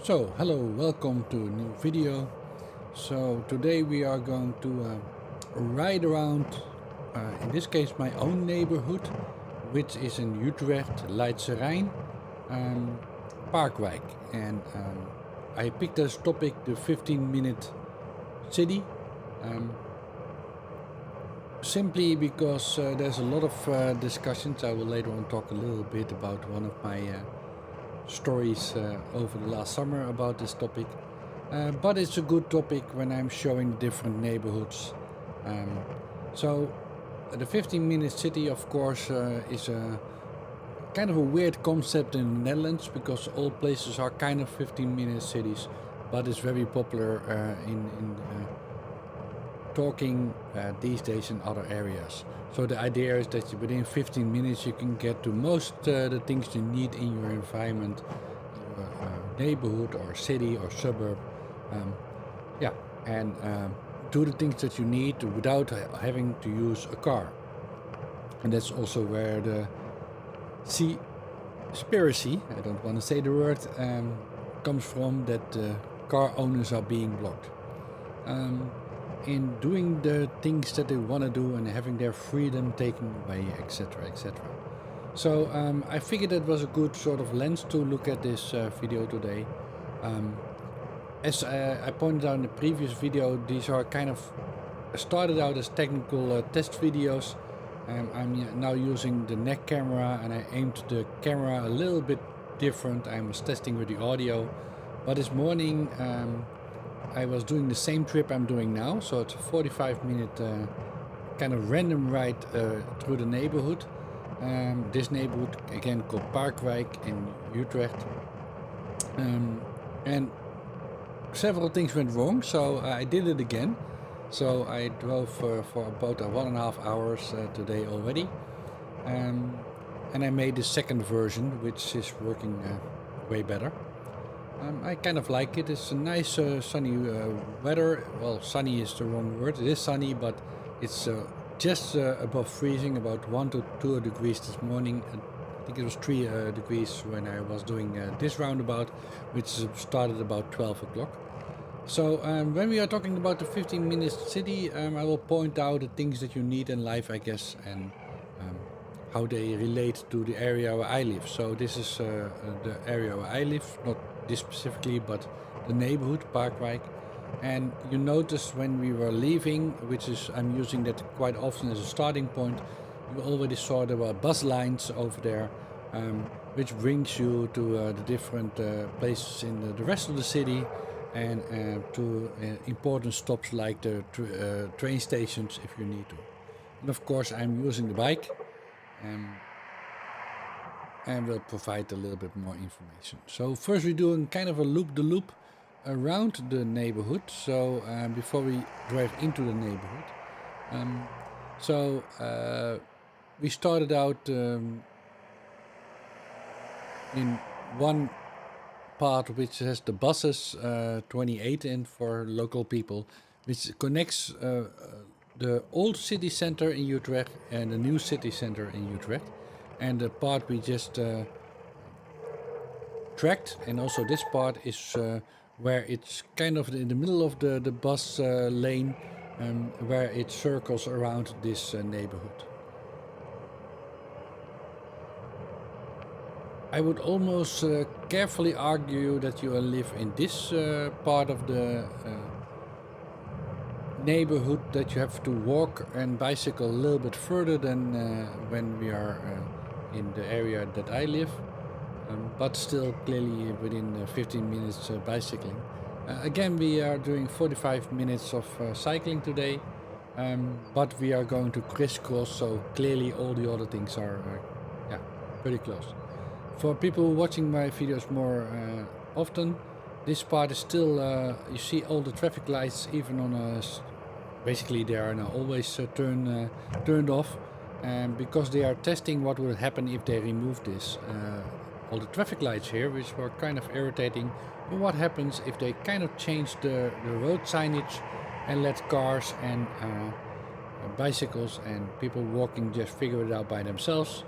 So, hello, welcome to a new video. So, today we are going to ride around, in this case my own neighborhood, which is in Utrecht, LeidscheRijn, Parkwijk. And I picked as topic the 15-minute city, simply because there's a lot of discussions. I will later on talk a little bit about one of my stories over the last summer about this topic, but it's a good topic when I'm showing different neighborhoods. So the 15-minute city, of course, is a kind of a weird concept in the Netherlands, because all places are kind of 15-minute cities, but it's very popular in talking these days in other areas. So the idea is that within 15 minutes you can get to most the things you need in your environment, neighborhood or city or suburb, and do the things that you need without having to use a car. And that's also where the conspiracy, I don't want to say the word, comes from, that car owners are being blocked in doing the things that they want to do and having their freedom taken away, etc, etc. So I figured that was a good sort of lens to look at this video today. As I pointed out in the previous video, these are kind of started out as technical test videos. I'm now using the neck camera, and I aimed the camera a little bit different. I was testing with the audio, but this morning I was doing the same trip I'm doing now, so it's a 45-minute kind of random ride through the neighborhood. This neighborhood, again, called Parkwijk in Utrecht. And several things went wrong, so I did it again. So I drove for about 1.5 hours today already. And I made the second version, which is working way better. I kind of like it. It's a nice sunny weather. Well, sunny is the wrong word. It is sunny, but it's just above freezing, about 1 to 2 degrees this morning. I think it was 3 degrees when I was doing this roundabout, which started about 12 o'clock. So when we are talking about the 15-minute city, I will point out the things that you need in life, I guess, and how they relate to the area where I live. So this is the area where I live, not this specifically, but the neighborhood, Parkwijk. And you notice when we were leaving, which is, I'm using that quite often as a starting point, you already saw there were bus lines over there, which brings you to the different places in the rest of the city, and to important stops like the train stations if you need to. And of course I'm using the bike, and will provide a little bit more information. So first we're doing kind of a loop-the-loop around the neighborhood, so before we drive into the neighborhood. We started out in one part which has the buses 28 in for local people, which connects the old city center in Utrecht and the new city center in Utrecht. And the part we just tracked, and also this part is where it's kind of in the middle of the bus lane, where it circles around this neighborhood. I would almost carefully argue that you live in this part of the neighborhood, that you have to walk and bicycle a little bit further than when we are in the area that I live, but still clearly within 15 minutes bicycling. Again, we are doing 45 minutes of cycling today, but we are going to crisscross, so clearly all the other things are pretty close. For people watching my videos more often, this part is still, you see all the traffic lights, even on a, basically they are now always turned off, because they are testing what would happen if they remove this. All the traffic lights here, which were kind of irritating, but what happens if they kind of change the road signage and let cars and bicycles and people walking just figure it out by themselves.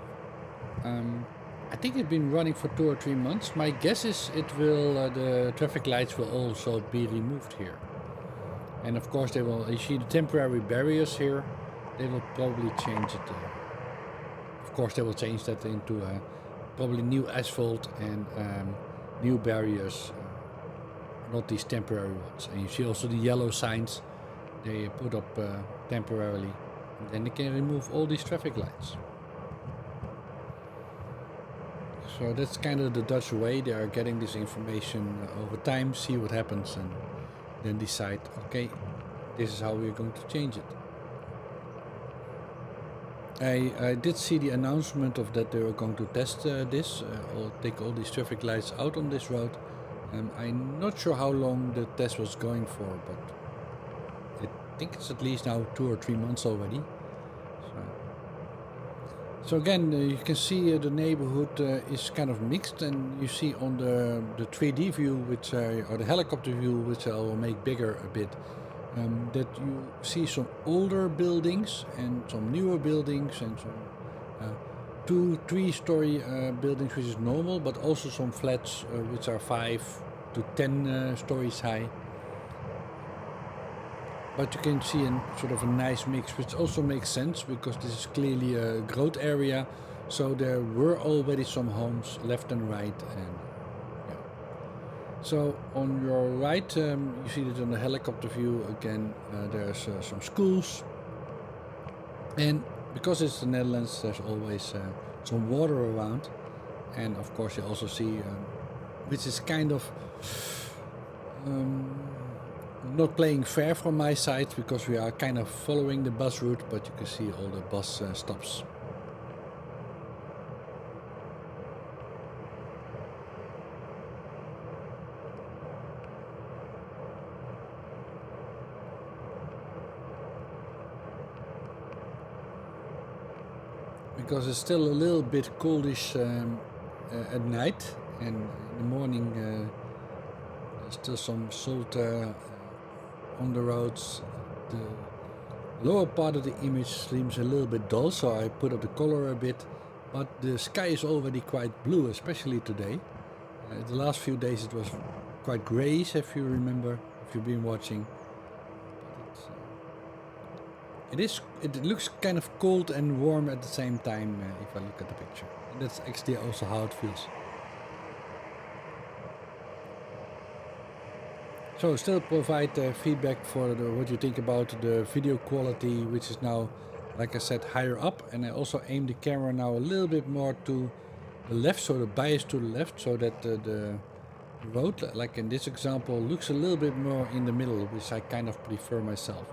I think it's been running for 2 or 3 months. My guess is it will, the traffic lights will also be removed here. And of course they will, you see the temporary barriers here, they will probably change it. Of course they will change that into probably new asphalt and new barriers, not these temporary ones. And you see also the yellow signs they put up temporarily. And then they can remove all these traffic lights. So that's kind of the Dutch way. They are getting this information over time, see what happens, and then decide, okay, this is how we're going to change it. I did see the announcement of that they were going to test this, or take all these traffic lights out on this road. I'm not sure how long the test was going for, but I think it's at least now 2 or 3 months already. So again, you can see the neighborhood is kind of mixed, and you see on the 3D view, which or the helicopter view, which I will make bigger a bit, that you see some older buildings and some newer buildings and some 2-3 story buildings, which is normal, but also some flats which are 5 to 10 stories high. But you can see a sort of a nice mix, which also makes sense because this is clearly a growth area. So there were already some homes left and right. And yeah. So on your right, you see that on the helicopter view again, there's some schools. And because it's the Netherlands, there's always some water around. And of course you also see, which is kind of not playing fair from my side because we are kind of following the bus route, but you can see all the bus stops. Because it's still a little bit coldish at night, and in the morning there's still some salt on the roads. The lower part of the image seems a little bit dull, so I put up the color a bit, but the sky is already quite blue, especially today. The last few days it was quite grayish, if you remember, if you've been watching. But it looks kind of cold and warm at the same time if I look at the picture. And that's actually also how it feels. So still provide feedback for what you think about the video quality, which is now, like I said, higher up. And I also aim the camera now a little bit more to the left, so the bias to the left, so that the road, like in this example, looks a little bit more in the middle, which I kind of prefer myself.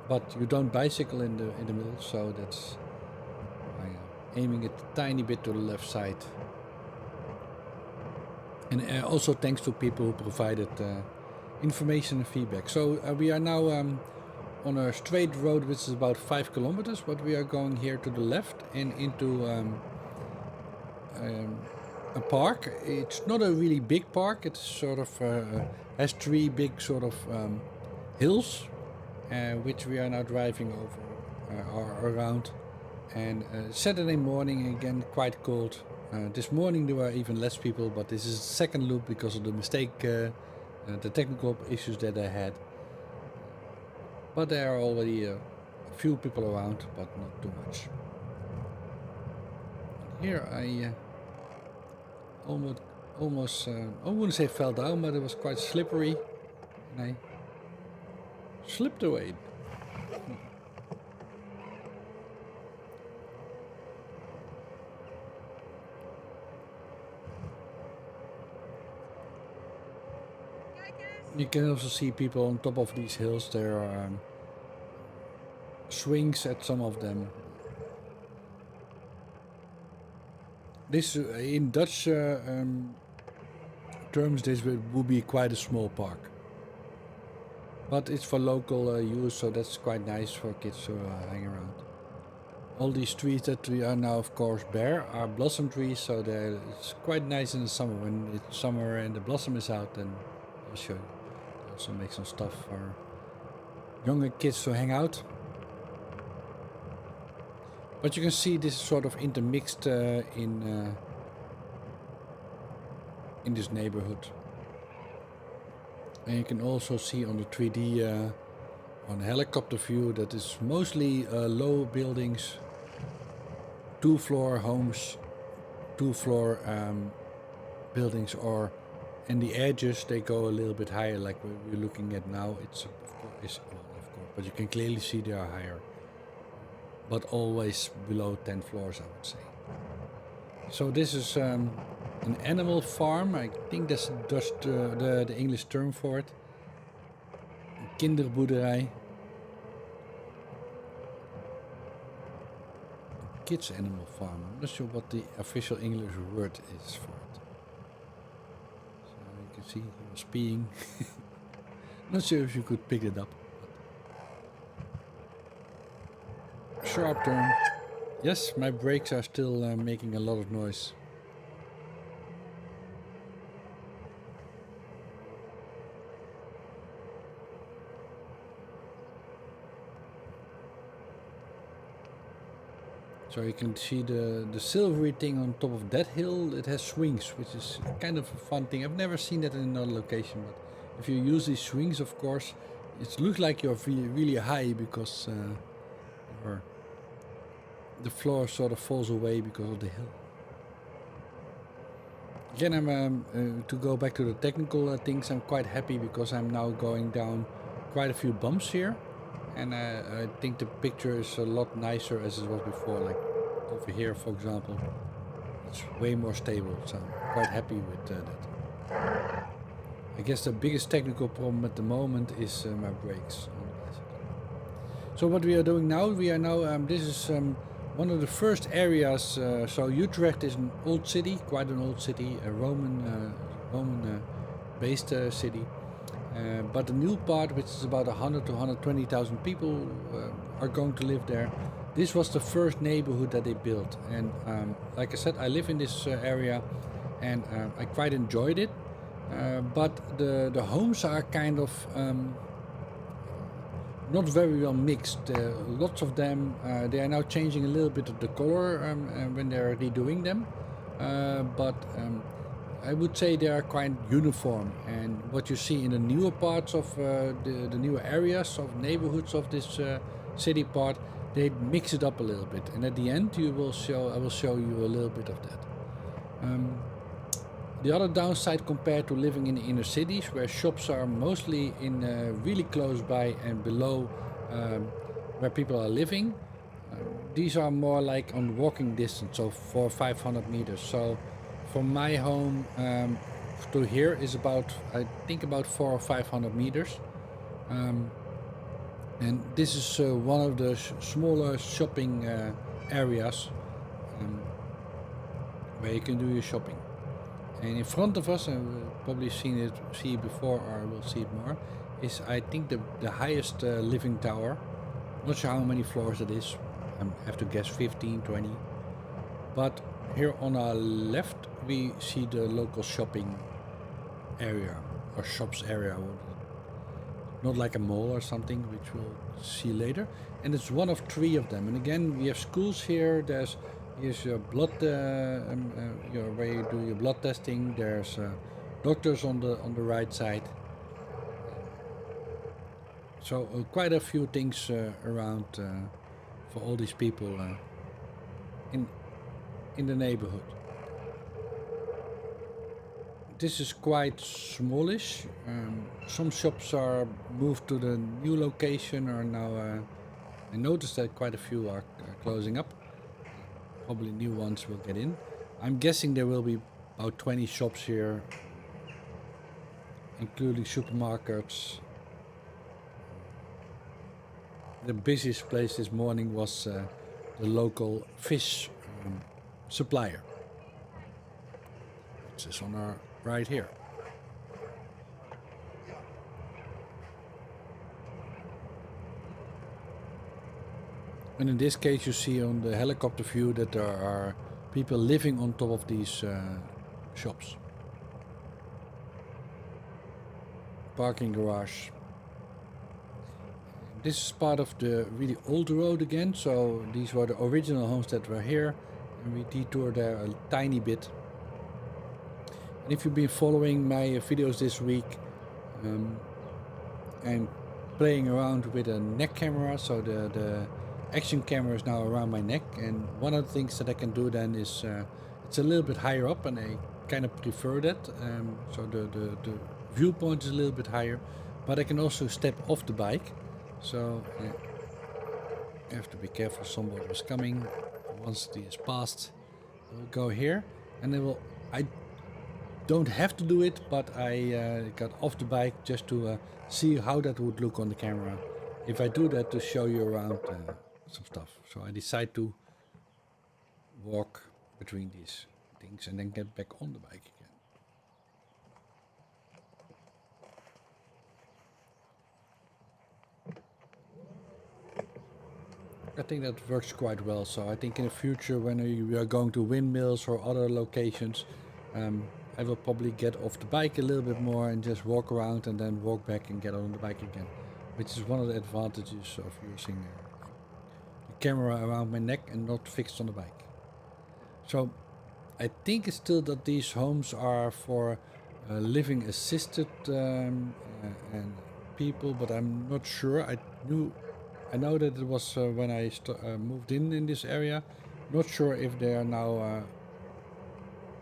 But you don't bicycle in the middle, so that's why I'm aiming it a tiny bit to the left side. And also thanks to people who provided information and feedback. So we are now on a straight road which is about 5 kilometers, but we are going here to the left and into a park. It's not a really big park. It's sort of has 3 big sort of hills, which we are now driving over or around. And Saturday morning, again, quite cold. This morning there were even less people, but this is the second loop because of the mistake, the technical issues that I had. But there are already a few people around, but not too much. Here I almost I wouldn't say fell down, but it was quite slippery, and I slipped away. You can also see people on top of these hills. There are swings at some of them. This, in Dutch terms, this would be quite a small park. But it's for local use, so that's quite nice for kids to hang around. All these trees that we are now, of course, bare are blossom trees, so it's quite nice in the summer. When it's summer and the blossom is out, then I'll show you. Also make some stuff for younger kids to hang out. But you can see this is sort of intermixed in this neighborhood. And you can also see on the 3D on a helicopter view that is mostly low buildings, 2-floor homes, 2-floor buildings, or in the edges they go a little bit higher, like we're looking at now. It's of course, but you can clearly see they are higher, but always below 10 floors, I would say. So this is an animal farm. I think that's just the English term for it. Kinderboerderij. Kids animal farm. I'm not sure what the official English word is for it. So you can see he was peeing. Not sure if you could pick it up. Sharp turn. Yes, my brakes are still making a lot of noise. So you can see the silvery thing on top of that hill. It has swings, which is kind of a fun thing. I've never seen that in another location, but if you use these swings, of course, it looks like you're really, really high because the floor sort of falls away because of the hill. Again, I'm to go back to the technical things. I'm quite happy because I'm now going down quite a few bumps here. And I think the picture is a lot nicer as it was before. Like over here, for example, it's way more stable. So I'm quite happy with that. I guess the biggest technical problem at the moment is my brakes on the bicycle. So what we are doing now, this is one of the first areas. So Utrecht is an old city, quite an old city, a Roman-based city. But the new part, which is about 100 to 120,000 people are going to live there. This was the first neighborhood that they built. And like I said, I live in this area and I quite enjoyed it. But the homes are kind of not very well mixed. Lots of them, they are now changing a little bit of the color when they're redoing them. But I would say they are quite uniform, and what you see in the newer parts of the newer areas of neighborhoods of this city part, they mix it up a little bit, and at the end I will show you a little bit of that. The other downside compared to living in the inner cities, where shops are mostly in really close by and below where people are living, these are more like on walking distance, so 400 or 500 meters. So from my home to here is about, I think, about 400 or 500 meters. And this is one of the smaller shopping areas where you can do your shopping. And in front of us, and we've probably see it before, or we'll see it more, is I think the highest living tower. Not sure how many floors it is. I have to guess 15, 20. But here on our left, we see the local shopping area, or shops area. Not like a mall or something, which we'll see later. And it's one of 3 of them. And again, we have schools here. Here's your blood, where you do your blood testing. There's doctors on the right side. So quite a few things around for all these people in the neighborhood. This is quite smallish. Some shops are moved to the new location, or now I noticed that quite a few are closing up. Probably new ones will get in. I'm guessing there will be about 20 shops here, including supermarkets. The busiest place this morning was the local fish supplier, which is on our right here. And in this case you see on the helicopter view that there are people living on top of these shops. Parking garage. this is part of the really old road again. So these were the original homes that were here, and we detoured there a tiny bit. And if you've been following my videos this week, I'm playing around with a neck camera, so the action camera is now around my neck, and one of the things that I can do then is it's a little bit higher up, and I kind of prefer that, so the viewpoint is a little bit higher, but I can also step off the bike, so I have to be careful. Somebody is coming. Once he is passed, I will go here, and I don't have to do it, but I got off the bike just to see how that would look on the camera if I do that, to show you around some stuff. So I decide to walk between these things and then get back on the bike again. I think that works quite well. So I think in the future, when we are going to windmills or other locations, I will probably get off the bike a little bit more and just walk around and then walk back and get on the bike again, which is one of the advantages of using the camera around my neck and not fixed on the bike. So I think it's still that these homes are for living assisted and people, but I'm not sure. I know that it was when I moved in this area. Not sure if they are now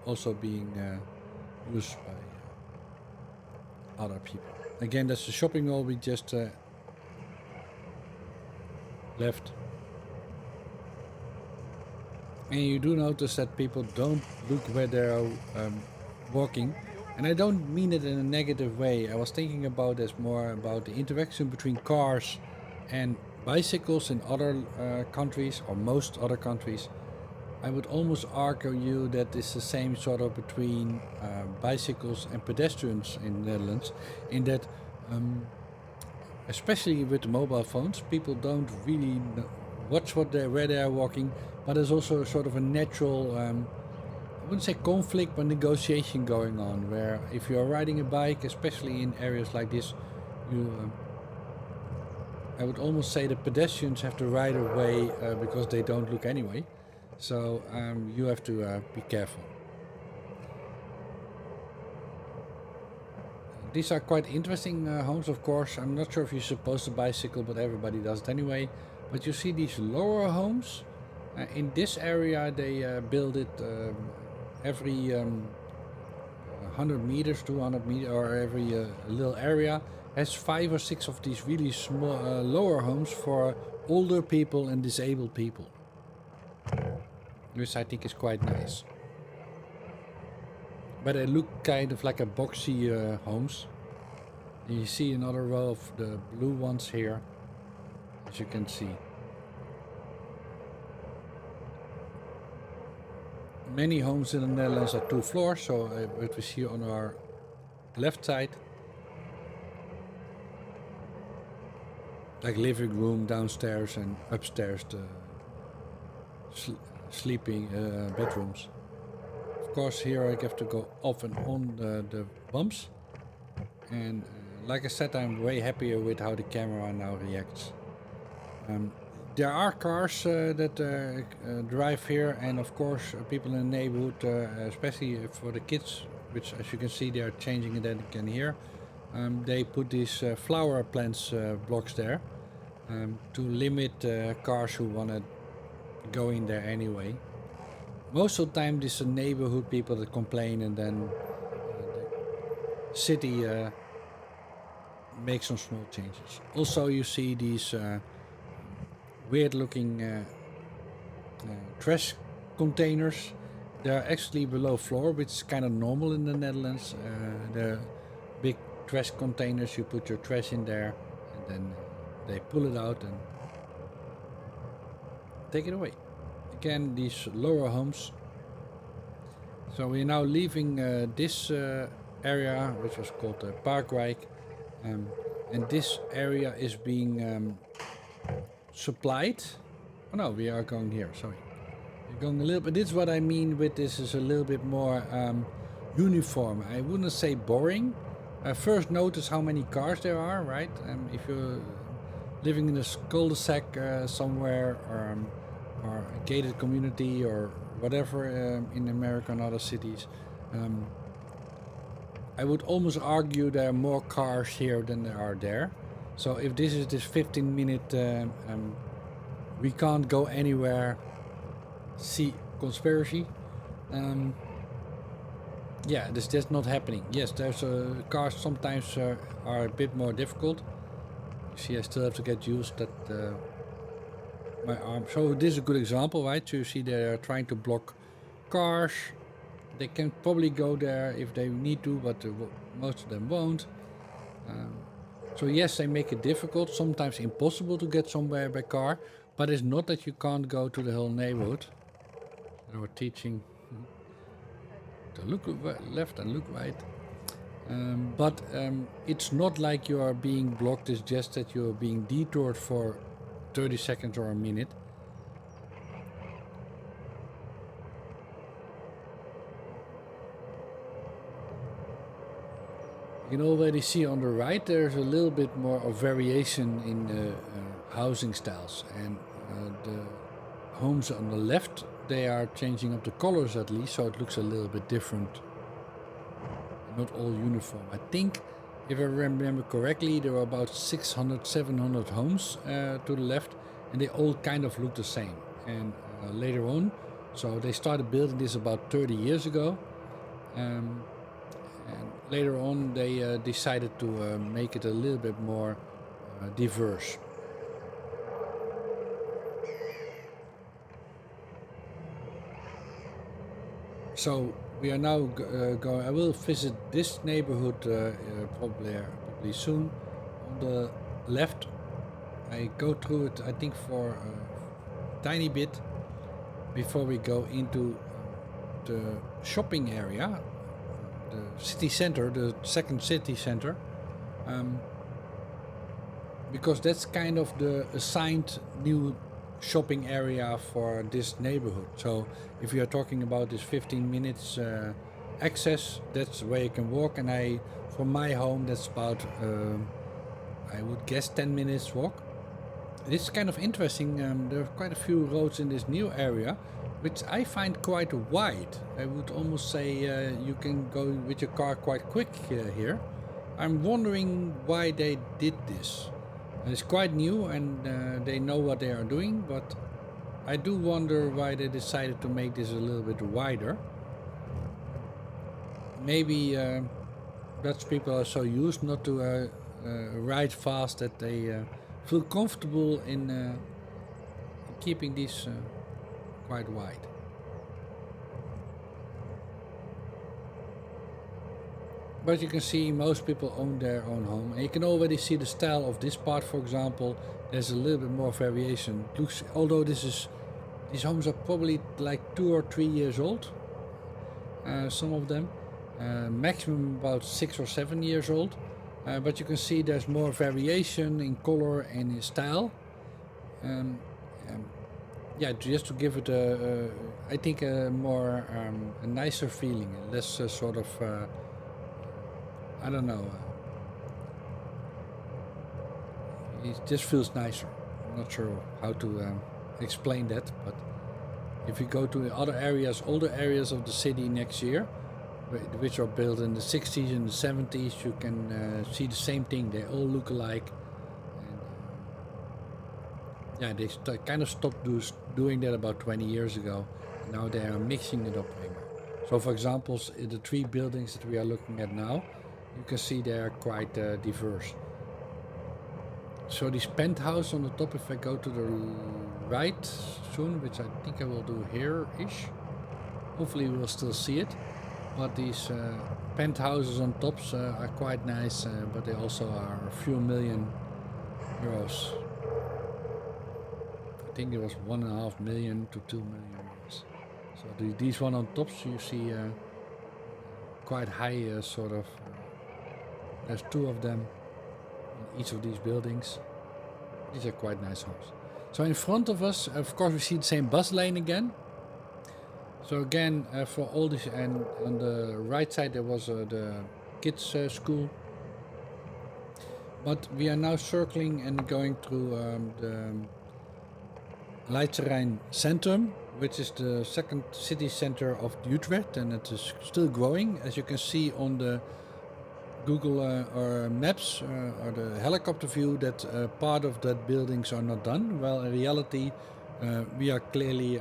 also being used by other people. Again, that's the shopping mall we just left. And you do notice that people don't look where they're walking. And I don't mean it in a negative way. I was thinking about this more about the interaction between cars and bicycles in other countries, or most other countries. I would almost argue that it's the same sort of between bicycles and pedestrians in the Netherlands, in that especially with the mobile phones, people don't really watch where they are walking, but there's also a sort of a natural, I wouldn't say conflict, but negotiation going on, where if you're riding a bike, especially in areas like this, I would almost say the pedestrians have to ride away because they don't look anyway. So you have to be careful. These are quite interesting homes, of course. I'm not sure if you're supposed to bicycle, but everybody does it anyway. But you see these lower homes. In this area, they build it every 100 meters, 200 meters, or every little area has 5 or 6 of these really small lower homes for older people and disabled people. Which I think is quite nice. But they look kind of like a boxy homes. And you see another row of the blue ones here, as you can see. Many homes in the Netherlands are 2 floors, so what we see on our left side, like living room downstairs and upstairs the sleeping bedrooms. Of course, here I have to go off and on the bumps, and like I said, I'm way happier with how the camera now reacts. There are cars that drive here, and of course people in the neighborhood, especially for the kids, which as you can see they are changing it again here. They put these flower plants blocks there to limit cars who want to go in there anyway. Most of the time this is neighborhood people that complain, and then the city makes some small changes. Also you see these weird looking trash containers. They're actually below floor, which is kind of normal in the Netherlands. They're big trash containers, you put your trash in there and then they pull it out and take it away. Again, these lower homes. So we're now leaving this area, which was called Parkwijk, and this area is being supplied. Oh no, we are going here, sorry. We're going a little bit, this is what I mean with this is a little bit more uniform. I wouldn't say boring. First notice how many cars there are, right? If you living in a cul-de-sac somewhere, or a gated community or whatever in America and other cities, I would almost argue there are more cars here than there are there. So if this is this 15-minute we can't go anywhere, see conspiracy, yeah, that's not happening. Yes, there's cars sometimes are a bit more difficult. You see, I still have to get used that my arm. So this is a good example, right? So you see they're trying to block cars. They can probably go there if they need to, but most of them won't. So yes, they make it difficult, sometimes impossible to get somewhere by car, but it's not that you can't go to the whole neighborhood. They were teaching to look left and look right. But it's not like you are being blocked, it's just that you're being detoured for 30 seconds or a minute. You can already see on the right there's a little bit more of variation in the housing styles, and the homes on the left, they are changing up the colors at least, so it looks a little bit different, not all uniform. I think, if I remember correctly, there were about 600, 700 homes to the left, and they all kind of look the same. And later on, so they started building this about 30 years ago, and later on they decided to make it a little bit more diverse. So we are now going. I will visit this neighborhood probably soon. On the left, I go through it, I think, for a tiny bit before we go into the shopping area, the city center, the second city center, because that's kind of the assigned new shopping area for this neighborhood. So if you are talking about this 15 minutes access, that's where you can walk, and from my home that's about I would guess 10 minutes walk. It's kind of interesting. There are quite a few roads in this new area which I find quite wide. I would almost say you can go with your car quite quick here. I'm wondering why they did this. It's quite new, and they know what they are doing, but I do wonder why they decided to make this a little bit wider. Maybe Dutch people are so used not to ride fast that they feel comfortable in keeping these quite wide. But you can see most people own their own home, and you can already see the style of this part. For example, there's a little bit more variation. Looks, although these homes are probably like 2 or 3 years old, some of them, maximum about 6 or 7 years old. But you can see there's more variation in color and in style. Yeah, just to give it I think a more a nicer feeling, a less sort of I don't know. It just feels nicer. I'm not sure how to explain that, but if you go to other areas, older areas of the city next year, which are built in the 60s and the 70s, you can see the same thing. They all look alike. And, yeah, they kind of stopped doing that about 20 years ago. Now they are mixing it up way more. So, for example, the 3 buildings that we are looking at now, you can see they are quite diverse. So this penthouse on the top, if I go to the right soon, which I think I will do here-ish, hopefully we will still see it. But these penthouses on tops are quite nice, but they also are a few million euros. I think it was 1.5 million to 2 million euros. So these one on tops, you see quite high sort of. There's 2 of them in each of these buildings. These are quite nice homes. So in front of us, of course, we see the same bus lane again. So again, for all this, and on the right side there was the kids' school. But we are now circling and going through the Rijn-Centrum, which is the second city center of Utrecht, and it is still growing. As you can see on the Google or maps or the helicopter view, that part of that buildings are not done. Well, in reality, we are clearly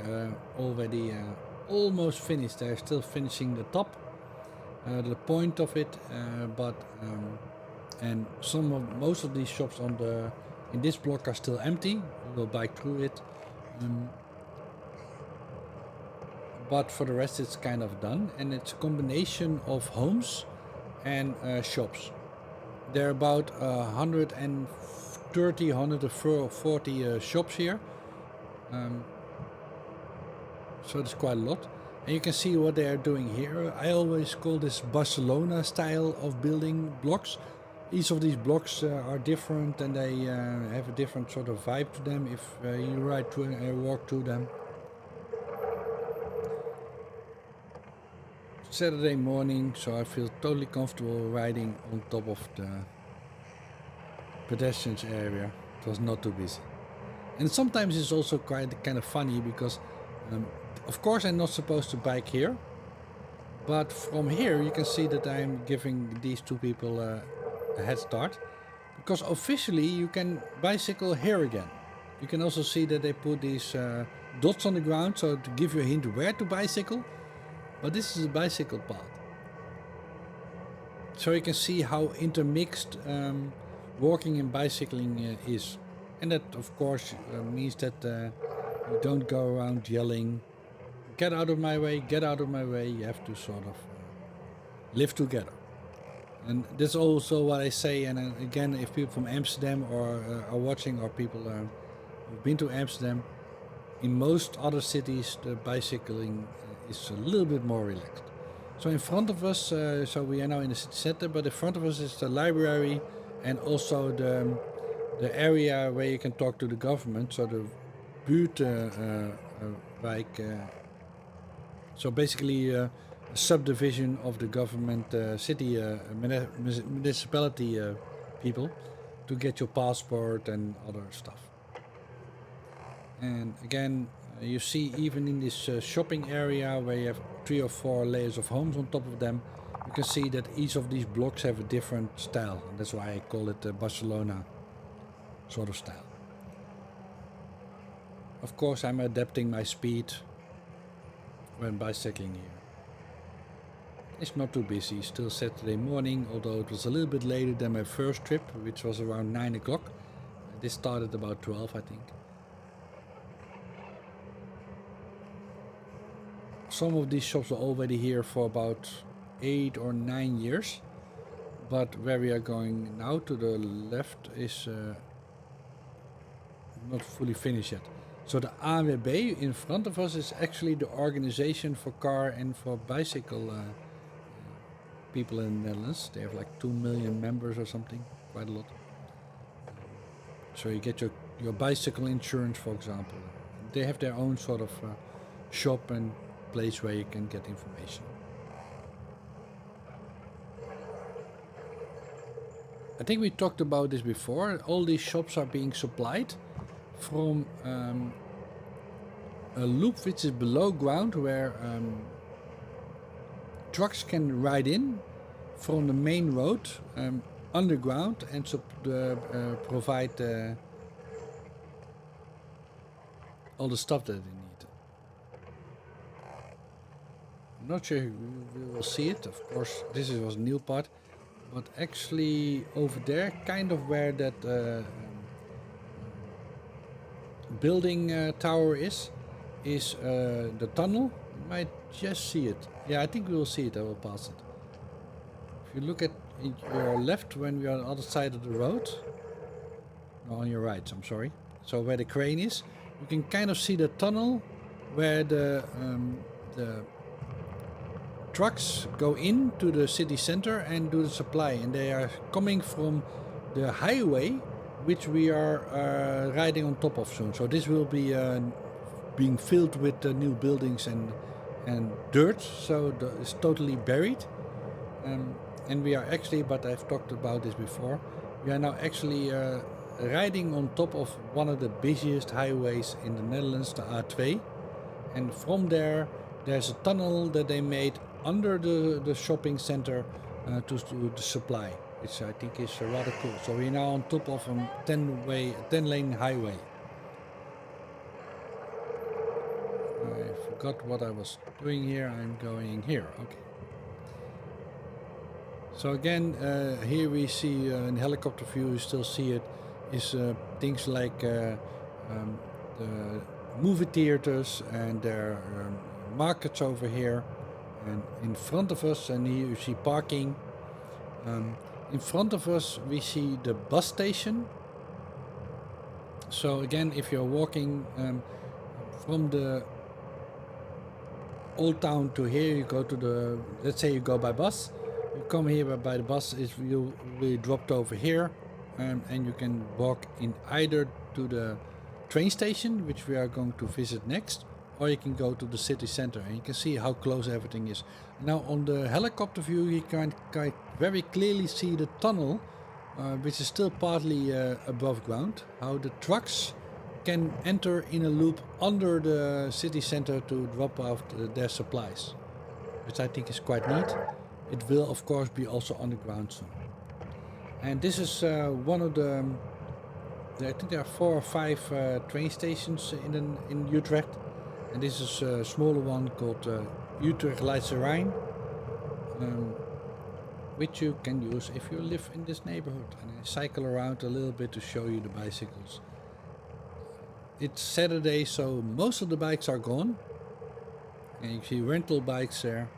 already almost finished. They're still finishing the top, the point of it, but and most of these shops in this block are still empty. We'll bike through it. But for the rest it's kind of done, and it's a combination of homes and shops. There are about 130, 140 shops here, so it's quite a lot. And you can see what they are doing here. I always call this Barcelona style of building blocks. Each of these blocks are different, and they have a different sort of vibe to them if you walk through them. Saturday morning, so I feel totally comfortable riding on top of the pedestrians area. It was not too busy. And sometimes it's also kind of funny because of course I'm not supposed to bike here, but from here you can see that I'm giving these two people a head start, because officially you can bicycle here again. You can also see that they put these dots on the ground so to give you a hint where to bicycle, but this is a bicycle path. So you can see how intermixed walking and bicycling is. And that of course means that you don't go around yelling, get out of my way, get out of my way. You have to sort of live together. And that's also what I say. And again, if people from Amsterdam are watching, or people who've been to Amsterdam, in most other cities the bicycling is a little bit more relaxed. So in front of us, so we are now in the city center, but in front of us is the library and also the area where you can talk to the government, so the Buurtwijk, so basically a subdivision of the government city municipality people, to get your passport and other stuff. And again, you see even in this shopping area where you have 3 or 4 layers of homes on top of them, you can see that each of these blocks have a different style, and that's why I call it Barcelona sort of style. Of course I'm adapting my speed when bicycling here. It's not too busy, still Saturday morning, although it was a little bit later than my first trip, which was around 9 o'clock. This started about 12, I think. Some of these shops are already here for about 8 or 9 years, but where we are going now to the left is not fully finished yet. So the AWB in front of us is actually the organization for car and for bicycle people in the Netherlands. They have like 2 million members or something, quite a lot. So you get your bicycle insurance, for example. They have their own sort of shop and place where you can get information. I think we talked about this before. All these shops are being supplied from a loop which is below ground, where trucks can ride in from the main road underground and provide all the stuff that they need. I'm not sure we will see it. Of course, this was a new part, but actually over there, kind of where that building tower is the tunnel. You might just see it. Yeah, I think we will see it. I will pass it. If you look at your left when we are on the other side of the road, no, on your right, I'm sorry. So where the crane is, you can kind of see the tunnel where the trucks go into the city center and do the supply, and they are coming from the highway which we are riding on top of soon. So this will be being filled with new buildings and dirt, so it's totally buried. And we are actually, but I've talked about this before, We are now actually riding on top of one of the busiest highways in the Netherlands, the A2. And from there, there's a tunnel that they made under the shopping center to the supply, which I think is rather cool. So we're now on top of a 10-lane highway. I forgot what I was doing here. I'm going here. Okay. So again, here we see in helicopter view, you still see it, is things like the movie theaters and their markets over here. And in front of us, and here you see parking. In front of us, we see the bus station. So again, if you're walking from the old town to here, you go to the, let's say you go by bus. You come here by the bus, you'll be dropped over here, and you can walk in either to the train station, which we are going to visit next, or you can go to the city center, and you can see how close everything is. Now on the helicopter view, you can very clearly see the tunnel, which is still partly above ground, how the trucks can enter in a loop under the city center to drop off their supplies, which I think is quite neat. It will of course be also underground soon. And this is one of the, I think there are 4 or 5 train stations in Utrecht. And this is a smaller one called Utrecht LeidscheRijn, which you can use if you live in this neighborhood. And I cycle around a little bit to show you the bicycles. It's Saturday, so most of the bikes are gone. And you see rental bikes there.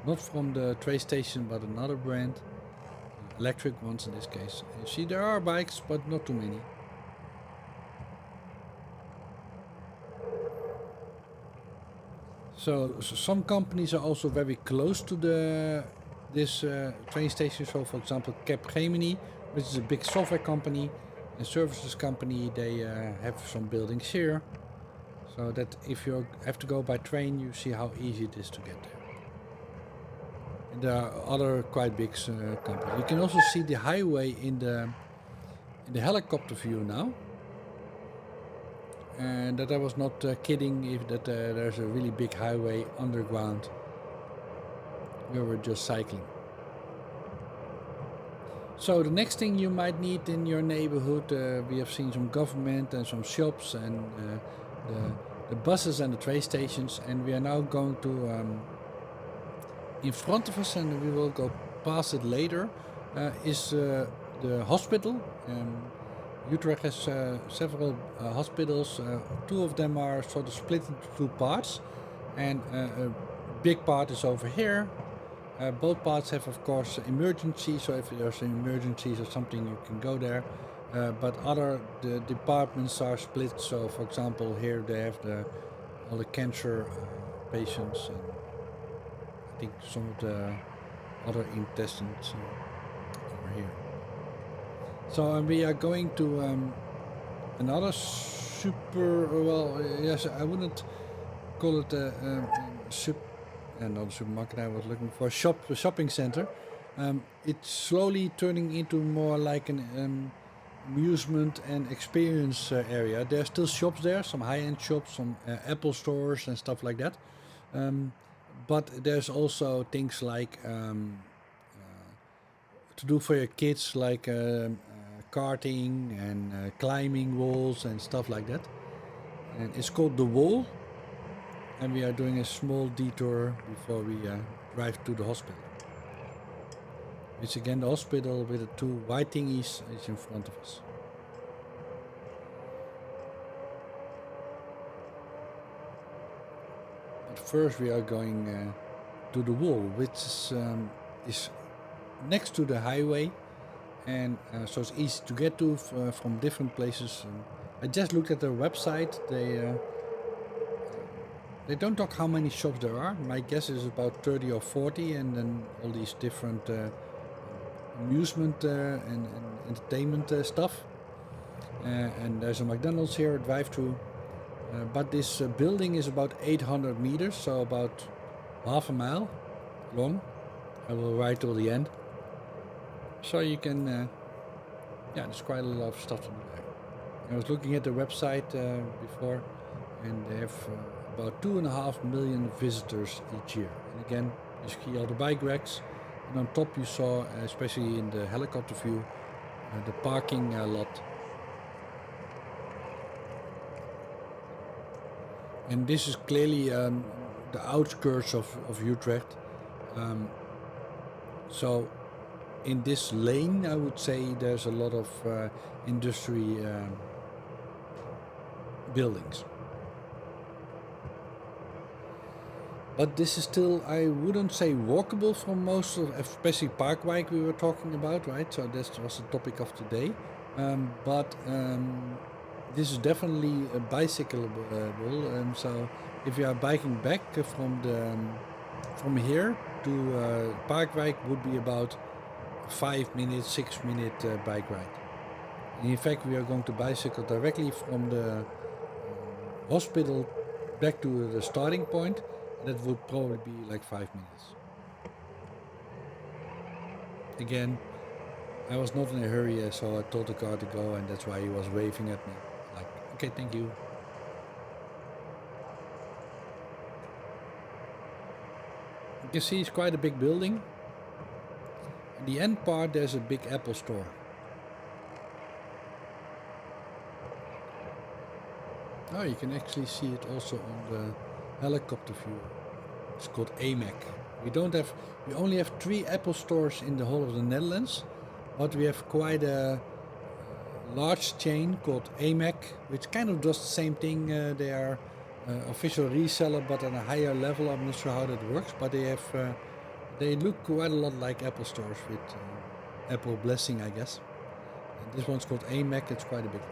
Not from the train station, but another brand. Electric ones in this case. You see there are bikes, but not too many. So some companies are also very close to this train station. So for example, Capgemini, which is a big software company and services company, they have some buildings here. So that if you have to go by train, you see how easy it is to get there. And there are other quite big companies. You can also see the highway in the helicopter view now. And that I was not kidding if that there's a really big highway underground where we're just cycling. So the next thing you might need in your neighborhood, we have seen some government and some shops and the buses and the train stations, and we are now going to in front of us, and we will go past it later, is the hospital. Utrecht has several hospitals. 2 of them are sort of split into 2 parts, and a big part is over here. Both parts have, of course, emergency, so if there's an emergency or something, you can go there. But the departments are split. So, for example, here they have all the cancer patients, and I think some of the other intestines over here. So we are going to another yes, I wouldn't call it not a supermarket. I was looking for a shopping center. It's slowly turning into more like an amusement and experience area. There are still shops there, some high-end shops, some Apple stores and stuff like that. But there's also things like to do for your kids, like karting and climbing walls and stuff like that. And it's called The Wall. And we are doing a small detour before we drive to the hospital. It's again the hospital with the 2 white thingies is in front of us. But first we are going to the Wall, which is next to the highway, and so it's easy to get to from different places. I just looked at their website. They don't talk how many shops there are. My guess is about 30 or 40, and then all these different amusement and entertainment stuff. And there's a McDonald's here, a drive-thru. But this building is about 800 meters, so about half a mile long. I will ride till the end. So you can yeah, there's quite a lot of stuff to do there. I was looking at the website before, and they have about 2.5 million visitors each year. And again, you see all the bike racks, and on top you saw, especially in the helicopter view, the parking lot. And this is clearly the outskirts of Utrecht. So in this lane, I would say there's a lot of industry buildings. But this is still, I wouldn't say walkable from most of, especially Parkwijk we were talking about, right? So this was the topic of today. But this is definitely a bicycleable. So if you are biking back from here to Parkwijk, would be about 5 minutes, 6 minute bike ride. And in fact, we are going to bicycle directly from the hospital back to the starting point. That would probably be like 5 minutes. Again, I was not in a hurry, so I told the car to go, and that's why he was waving at me. Like, okay, thank you. You can see it's quite a big building. In the end part, there's a big Apple store. Oh, you can actually see it also on the helicopter view. It's called AMAC. We only have 3 Apple stores in the whole of the Netherlands, but we have quite a large chain called AMAC, which kind of does the same thing. They are official reseller, but on a higher level. I'm not sure how that works, but they look quite a lot like Apple stores with Apple blessing, I guess. And this one's called AMAC. It's quite a big one.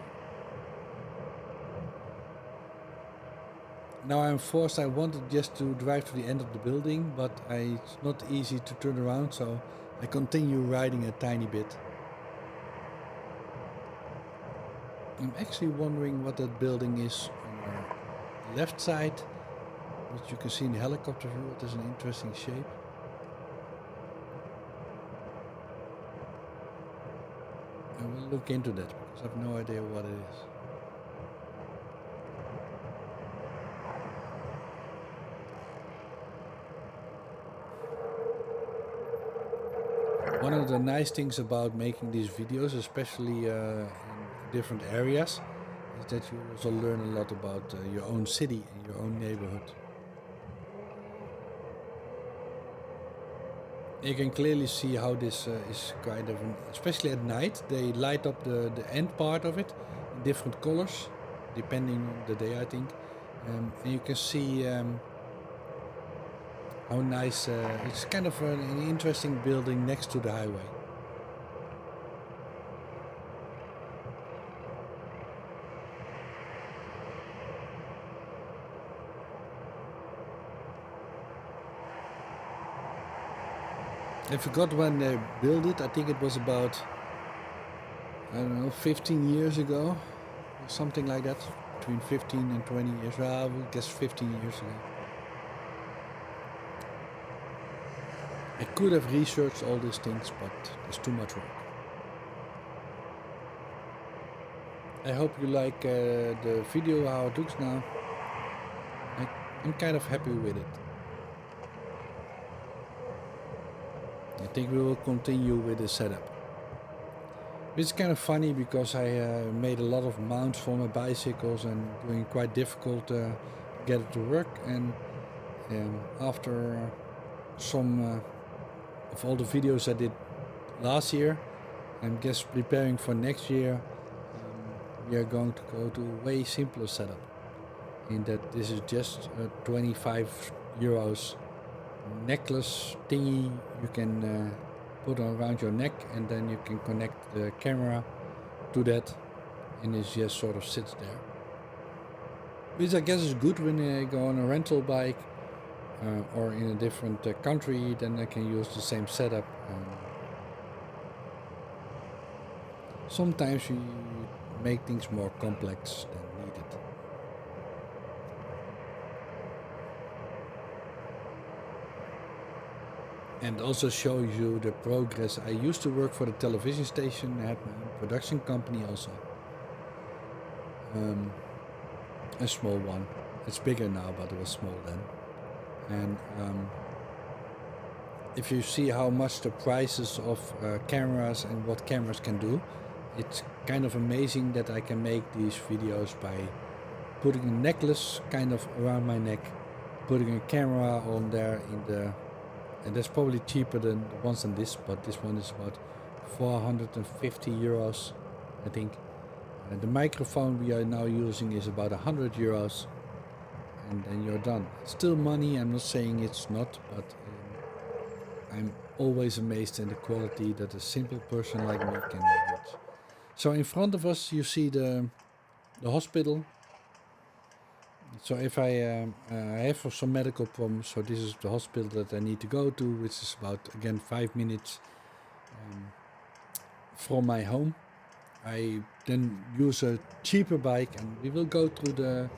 Now I'm forced, I wanted just to drive to the end of the building, but it's not easy to turn around, so I continue riding a tiny bit. I'm actually wondering what that building is on our left side, which you can see in the helicopter view. It is an interesting shape. I will look into that because I have no idea what it is. One of the nice things about making these videos, especially in different areas, is that you also learn a lot about your own city and your own neighborhood. You can clearly see how this is kind of, especially at night, they light up the end part of it in different colors, depending on the day, I think. And you can see how nice, it's kind of an interesting building next to the highway. I forgot when they built it. I think it was about, I don't know, 15 years ago or something like that. Between 15 and 20 years. Well, I would guess 15 years ago. I could have researched all these things, but there's too much work. I hope you like the video, how it looks now. I'm kind of happy with it. I think we will continue with the setup. It's kind of funny because I made a lot of mounts for my bicycles and doing quite difficult to get it to work. And after some of all the videos I did last year, I'm just preparing for next year. We are going to go to a way simpler setup. In that this is just a 25 euros necklace thingy you can put around your neck, and then you can connect the camera to that, and it just sort of sits there. Which I guess is good when I go on a rental bike or in a different country, then I can use the same setup. Sometimes you make things more complex than needed. and also shows you the progress. I used to work for the television station. I had my own production company also. A small one. It's bigger now, but it was small then. And if you see how much the prices of cameras and what cameras can do, it's kind of amazing that I can make these videos by putting a necklace kind of around my neck, putting a camera on there and that's probably cheaper than the ones than this, but this one is about 450 euros, I think. The microphone we are now using is about 100 euros, and then you're done. It's still money, I'm not saying it's not, but I'm always amazed in the quality that a simple person like me can reach. So in front of us you see the hospital. So if I have some medical problems, so this is the hospital that I need to go to, which is about, again, 5 minutes from my home. I then use a cheaper bike and we will go through the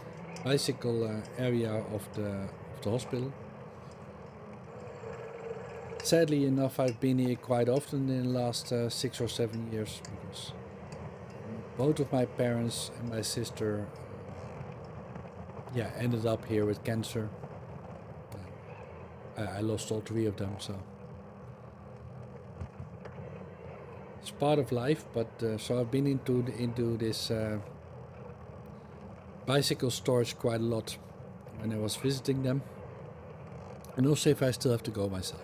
bicycle area of the hospital. Sadly enough, I've been here quite often in the last 6 or 7 years because both of my parents and my sister ended up here with cancer. I lost all 3 of them, so it's part of life. But so I've been into this bicycle storage quite a lot when I was visiting them, and also if I still have to go myself.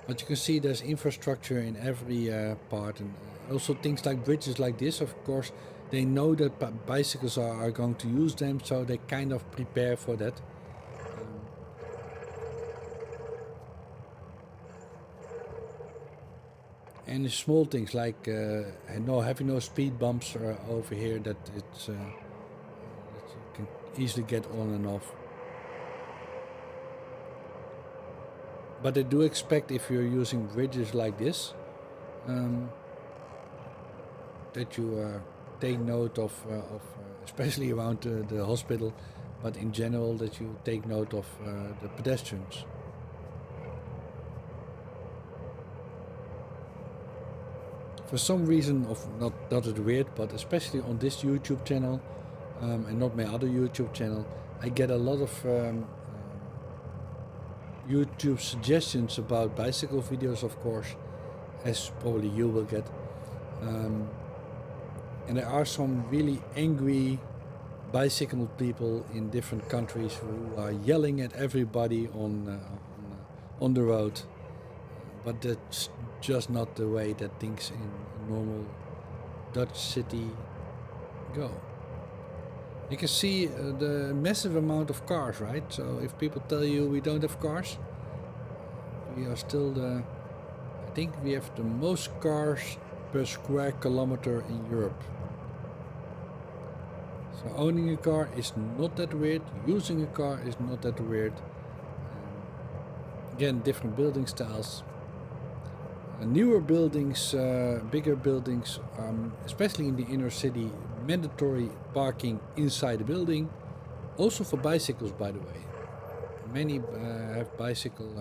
But you can see there's infrastructure in every part, and also things like bridges like this. Of course, they know that bicycles are going to use them, so they kind of prepare for that. And small things like having no speed bumps over here, that it's that you can easily get on and off. But I do expect, if you're using bridges like this, that you take note of especially around the hospital, but in general that you take note of the pedestrians. For some reason, not that weird, but especially on this YouTube channel and not my other YouTube channel, I get a lot of YouTube suggestions about bicycle videos, of course, as probably you will get. And there are some really angry bicycle people in different countries who are yelling at everybody on the road. But that's just not the way that things in a normal Dutch city go. You can see the massive amount of cars, right? So if people tell you we don't have cars, we are still I think we have the most cars per square kilometer in Europe. So owning a car is not that weird, using a car is not that weird. Again, different building styles. Newer buildings, bigger buildings, especially in the inner city, mandatory parking inside the building. Also for bicycles, by the way. Many have bicycle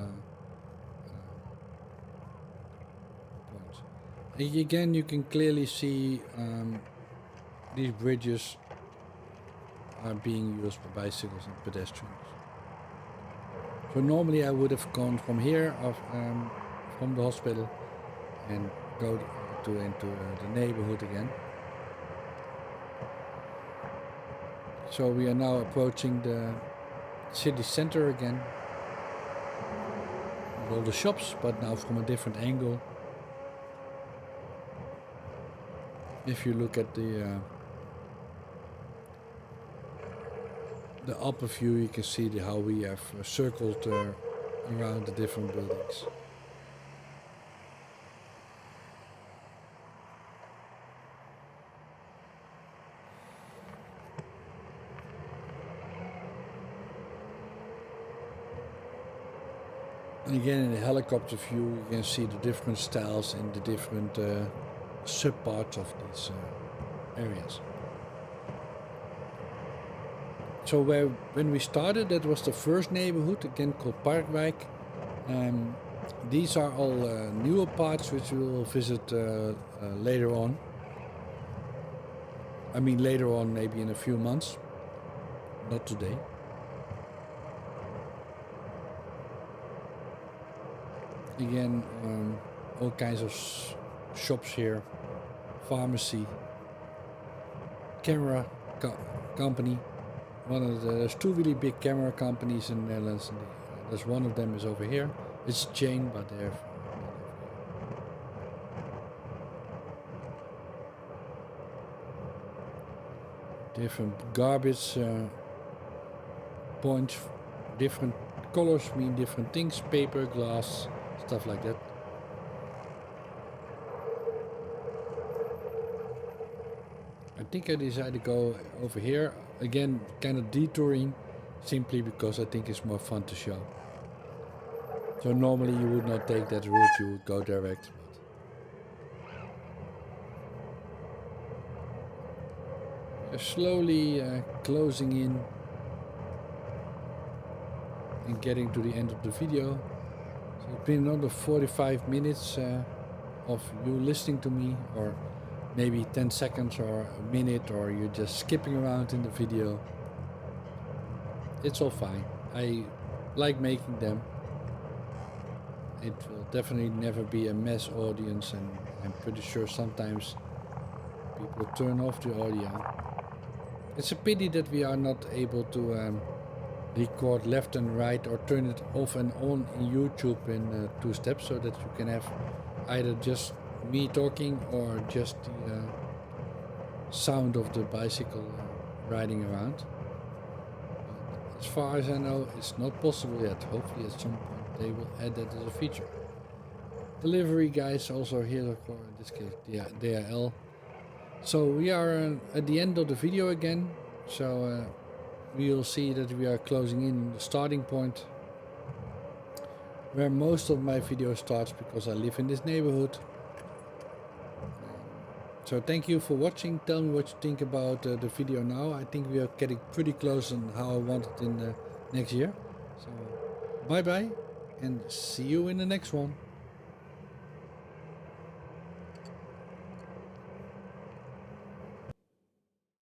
points. Again, you can clearly see these bridges are being used by bicycles and pedestrians. So normally I would have gone from here, from the hospital, and go into the neighborhood again. So we are now approaching the city center again, with all the shops, but now from a different angle. If you look at the upper view, you can see how we have circled around the different buildings. And again, in the helicopter view, you can see the different styles in the different subparts of these areas. So when we started, that was the first neighborhood, again called Parkwijk. These are all newer parts which we will visit later on. I mean later on, maybe in a few months, not today. Again, all kinds of shops here, pharmacy, camera company. There's two really big camera companies in the Netherlands. There's one of them is over here. It's a chain, but they're different garbage points, different colors mean different things, paper, glass, stuff like that. I think I decided to go over here, again kind of detouring, simply because I think it's more fun to show. So normally you would not take that route, you would go direct. But slowly closing in and getting to the end of the video. So it's been another 45 minutes of you listening to me, or maybe 10 seconds or a minute, or you're just skipping around in the video. It's all fine. I like making them. It will definitely never be a mass audience, and I'm pretty sure sometimes people turn off the audio. It's a pity that we are not able to record left and right, or turn it off and on in YouTube in 2 steps, so that you can have either just me talking or just the sound of the bicycle riding around. But as far as I know, it's not possible yet. Hopefully at some point they will add that as a feature. Delivery guys also here, in this case DHL. So we are at the end of the video again. So we'll see that we are closing in the starting point where most of my video starts, because I live in this neighborhood. So thank you for watching. Tell me what you think about the video now. I think we are getting pretty close on how I want it in next year. So bye bye and see you in the next one.